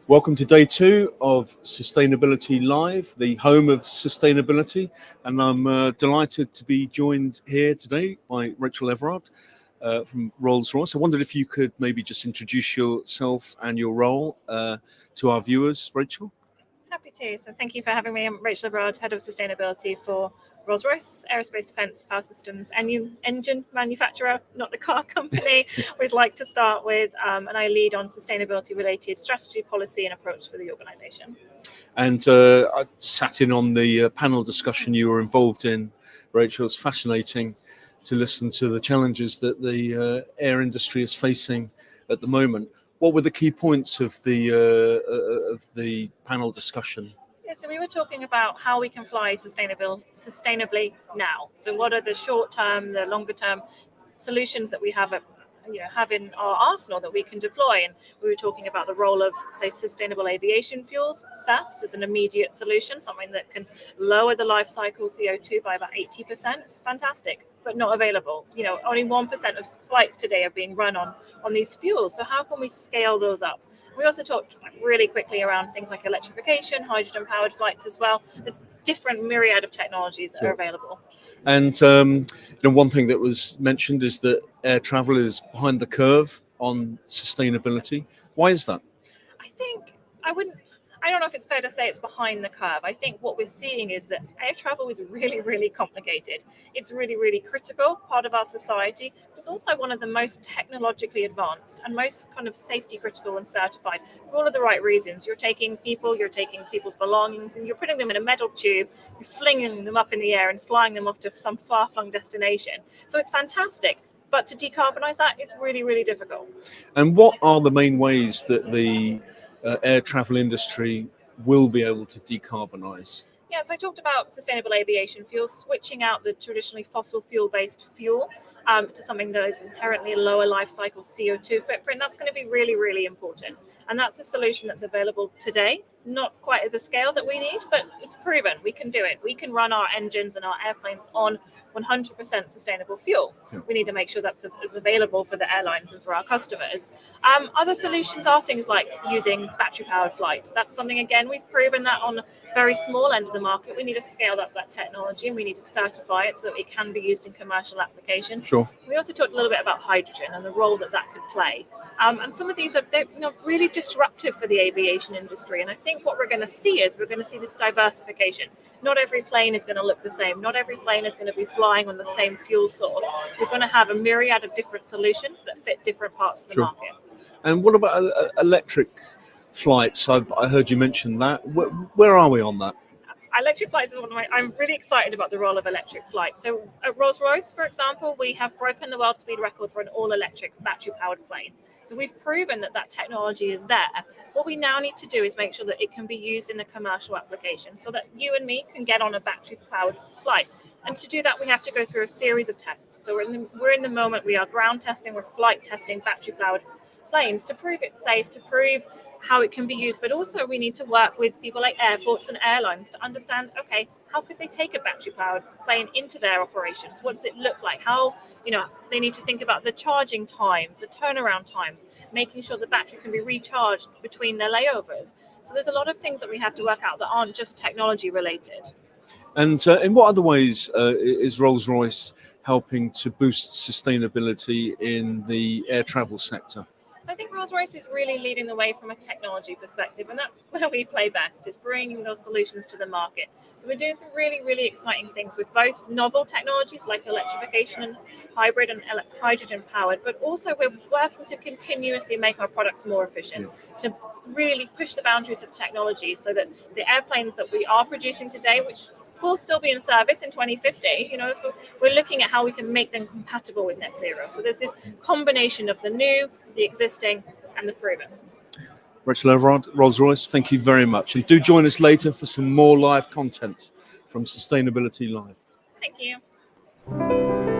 Welcome to day 2 of Sustainability Live, the home of sustainability. And I'm delighted to be joined here today by Rachel Everard from Rolls-Royce. I wondered if you could maybe just introduce yourself and your role to our viewers, Rachel. Happy to. So thank you for having me. I'm Rachel Everard, Head of Sustainability for Rolls-Royce, Aerospace Defence, Power Systems, and new engine manufacturer, not the car company. Always like to start with, and I lead on sustainability-related strategy, policy, and approach for the organisation. And I sat in on the panel discussion you were involved in, Rachel. It's fascinating to listen to the challenges that the air industry is facing at the moment. What were the key points of the panel discussion? Yeah, so we were talking about how we can fly sustainably now. So what are the short-term, the longer-term solutions that we have in our arsenal that we can deploy? And we were talking about the role of, say, sustainable aviation fuels, SAFs, as an immediate solution, something that can lower the life cycle CO2 by about 80%. It's fantastic, but not available. Only 1% of flights today are being run on these fuels. So how can we scale those up? We also talked really quickly around things like electrification, hydrogen-powered flights as well. There's different myriad of technologies that are available. And one thing that was mentioned is that air travel is behind the curve on sustainability. Why is that? I don't know if it's fair to say it's behind the curve. I think what we're seeing is that air travel is really, really complicated. It's really, really critical part of our society. It's also one of the most technologically advanced and most kind of safety critical and certified for all of the right reasons. You're taking people's belongings, and you're putting them in a metal tube, you're flinging them up in the air and flying them off to some far-flung destination. So it's fantastic. But to decarbonize that, it's really, really difficult. And what are the main ways that the air travel industry will be able to decarbonize? Yeah, so I talked about sustainable aviation fuels, switching out the traditionally fossil fuel-based fuel to something that is inherently a lower life cycle CO2 footprint. That's going to be really, really important. And that's a solution that's available today, not quite at the scale that we need, but it's proven we can do it. We can run our engines and our airplanes on 100% sustainable fuel. Yeah. We need to make sure that's available for the airlines and for our customers. Other solutions are things like using battery-powered flights. That's something, again, we've proven that on a very small end of the market. We need to scale up that technology, and we need to certify it so that it can be used in commercial application. Sure. We also talked a little bit about hydrogen and the role that could play. And some of these are really disruptive for the aviation industry. And I think what we're going to see is we're going to see this diversification. Not every plane is going to look the same. Not every plane is going to be flying on the same fuel source. We're going to have a myriad of different solutions that fit different parts of the market. And what about electric flights? I heard you mention that. Where are we on that? Electric flights is I'm really excited about the role of electric flight. So at Rolls-Royce, for example, we have broken the world speed record for an all-electric battery-powered plane. So we've proven that technology is there. What we now need to do is make sure that it can be used in a commercial application so that you and me can get on a battery-powered flight. And to do that, we have to go through a series of tests. So we're in the moment, we are ground testing, we're flight testing battery-powered planes to prove it's safe, to prove how it can be used, but also we need to work with people like airports and airlines to understand, okay, how could they take a battery-powered plane into their operations? What does it look like? How, they need to think about the charging times, the turnaround times, making sure the battery can be recharged between their layovers. So there's a lot of things that we have to work out that aren't just technology related. And in what other ways is Rolls-Royce helping to boost sustainability in the air travel sector? I think Rolls-Royce is really leading the way from a technology perspective, and that's where we play best, is bringing those solutions to the market. So we're doing some really, really exciting things with both novel technologies like electrification and hybrid and hydrogen powered, but also we're working to continuously make our products more efficient, to really push the boundaries of technology so that the airplanes that we are producing today, which will still be in service in 2050, so we're looking at how we can make them compatible with net zero. So there's this combination of the new, the existing, and the proven. Rachel Everard, Rolls-Royce, thank you very much. And do join us later for some more live content from Sustainability Live. Thank you.